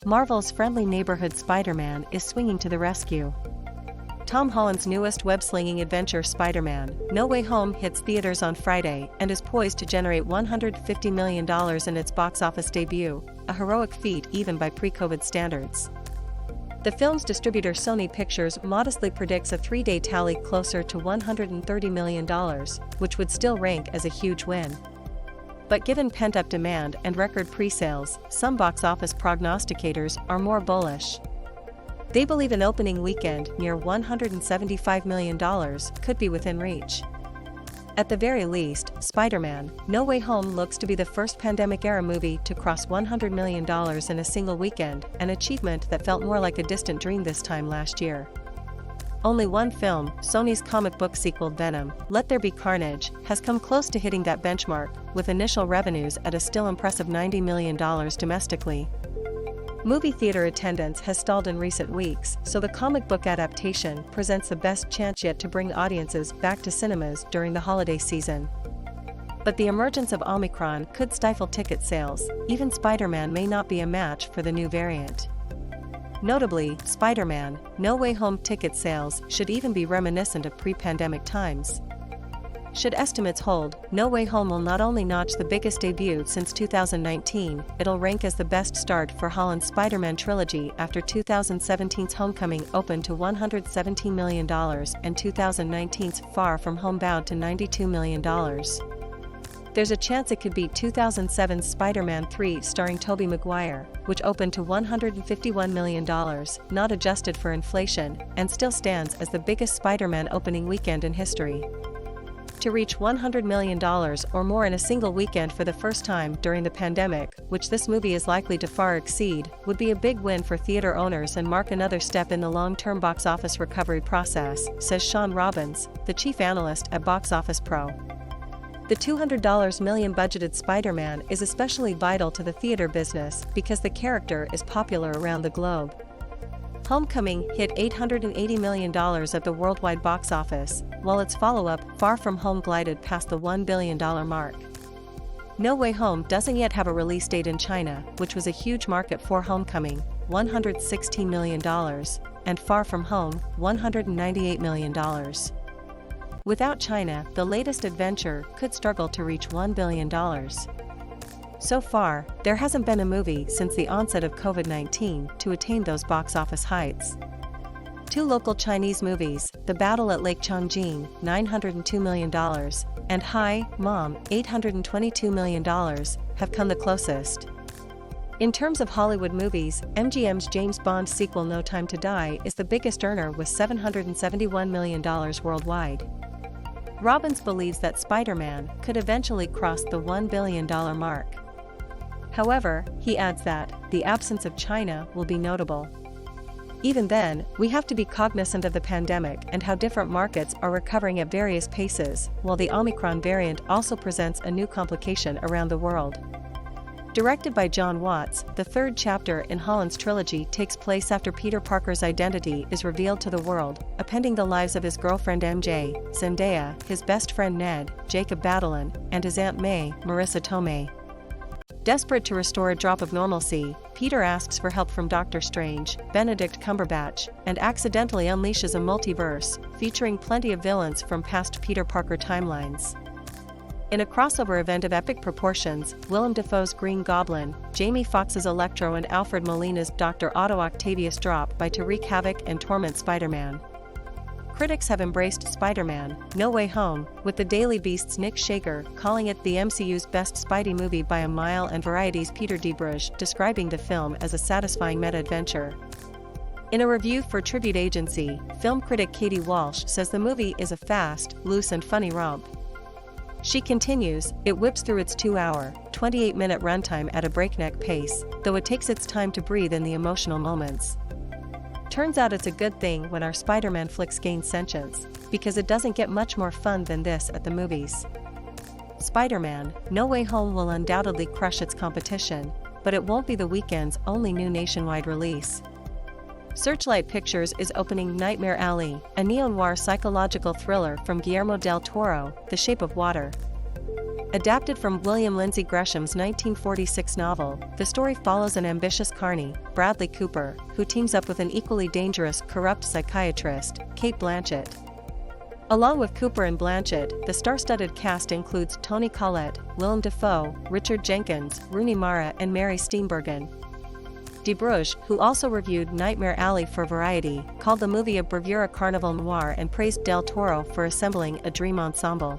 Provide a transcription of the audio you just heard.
Marvel's friendly neighborhood Spider-Man is swinging to the rescue. Tom Holland's newest web-slinging adventure Spider-Man: No Way Home hits theaters on Friday and is poised to generate $150 million in its box office debut, a heroic feat even by pre-COVID standards. The film's distributor Sony Pictures modestly predicts a 3-day tally closer to $130 million, which would still rank as a huge win. But given pent-up demand and record pre-sales, some box office prognosticators are more bullish. They believe an opening weekend near $175 million could be within reach. At the very least, Spider-Man: No Way Home looks to be the first pandemic-era movie to cross $100 million in a single weekend, an achievement that felt more like a distant dream this time last year. Only one film, Sony's comic book sequel Venom: Let There Be Carnage, has come close to hitting that benchmark, with initial revenues at a still impressive $90 million domestically. Movie theater attendance has stalled in recent weeks, so the comic book adaptation presents the best chance yet to bring audiences back to cinemas during the holiday season. But the emergence of Omicron could stifle ticket sales. Even Spider-Man may not be a match for the new variant. Notably, Spider-Man: No Way Home ticket sales should even be reminiscent of pre-pandemic times. Should estimates hold, No Way Home will not only notch the biggest debut since 2019, it'll rank as the best start for Holland's Spider-Man trilogy after 2017's Homecoming opened to $117 million and 2019's Far From Home bowed to $92 million. There's a chance it could beat 2007's Spider-Man 3 starring Tobey Maguire, which opened to $151 million, not adjusted for inflation, and still stands as the biggest Spider-Man opening weekend in history. To reach $100 million or more in a single weekend for the first time during the pandemic, which this movie is likely to far exceed, would be a big win for theater owners and mark another step in the long-term box office recovery process, says Sean Robbins, the chief analyst at Box Office Pro. The $200 million budgeted Spider-Man is especially vital to the theater business because the character is popular around the globe. Homecoming hit $880 million at the worldwide box office, while its follow-up, Far From Home, glided past the $1 billion mark. No Way Home doesn't yet have a release date in China, which was a huge market for Homecoming, $116 million, and Far From Home, $198 million. Without China, the latest adventure could struggle to reach $1 billion. So far, there hasn't been a movie since the onset of COVID-19 to attain those box office heights. Two local Chinese movies, The Battle at Lake Changjin, $902 million, and Hi, Mom, $822 million, have come the closest. In terms of Hollywood movies, MGM's James Bond sequel No Time to Die is the biggest earner with $771 million worldwide. Robbins believes that Spider-Man could eventually cross the $1 billion mark. However, he adds that the absence of China will be notable. Even then, we have to be cognizant of the pandemic and how different markets are recovering at various paces, while the Omicron variant also presents a new complication around the world. Directed by John Watts, the third chapter in Holland's trilogy takes place after Peter Parker's identity is revealed to the world, appending the lives of his girlfriend MJ, Zendaya, his best friend Ned, Jacob Batalon, and his Aunt May, Marissa Tomei. Desperate to restore a drop of normalcy, Peter asks for help from Doctor Strange, Benedict Cumberbatch, and accidentally unleashes a multiverse, featuring plenty of villains from past Peter Parker timelines. In a crossover event of epic proportions, Willem Dafoe's Green Goblin, Jamie Foxx's Electro, and Alfred Molina's Dr. Otto Octavius drop by to wreak havoc and torment Spider-Man. Critics have embraced Spider-Man: No Way Home, with the Daily Beast's Nick Shager calling it the MCU's best Spidey movie by a mile and Variety's Peter DeBruge describing the film as a satisfying meta-adventure. In a review for tribute agency, film critic Katie Walsh says the movie is a fast, loose and funny romp. She continues, it whips through its 2-hour, 28-minute runtime at a breakneck pace, though it takes its time to breathe in the emotional moments. Turns out it's a good thing when our Spider-Man flicks gain sentience, because it doesn't get much more fun than this at the movies. Spider-Man: No Way Home will undoubtedly crush its competition, but it won't be the weekend's only new nationwide release. Searchlight Pictures is opening Nightmare Alley, a neo-noir psychological thriller from Guillermo del Toro, The Shape of Water. Adapted from William Lindsay Gresham's 1946 novel, the story follows an ambitious carny, Bradley Cooper, who teams up with an equally dangerous, corrupt psychiatrist, Kate Blanchett. Along with Cooper and Blanchett, the star-studded cast includes Toni Collette, Willem Dafoe, Richard Jenkins, Rooney Mara and Mary Steenburgen. De Bruges, who also reviewed Nightmare Alley for Variety, called the movie a bravura carnival noir and praised Del Toro for assembling a dream ensemble.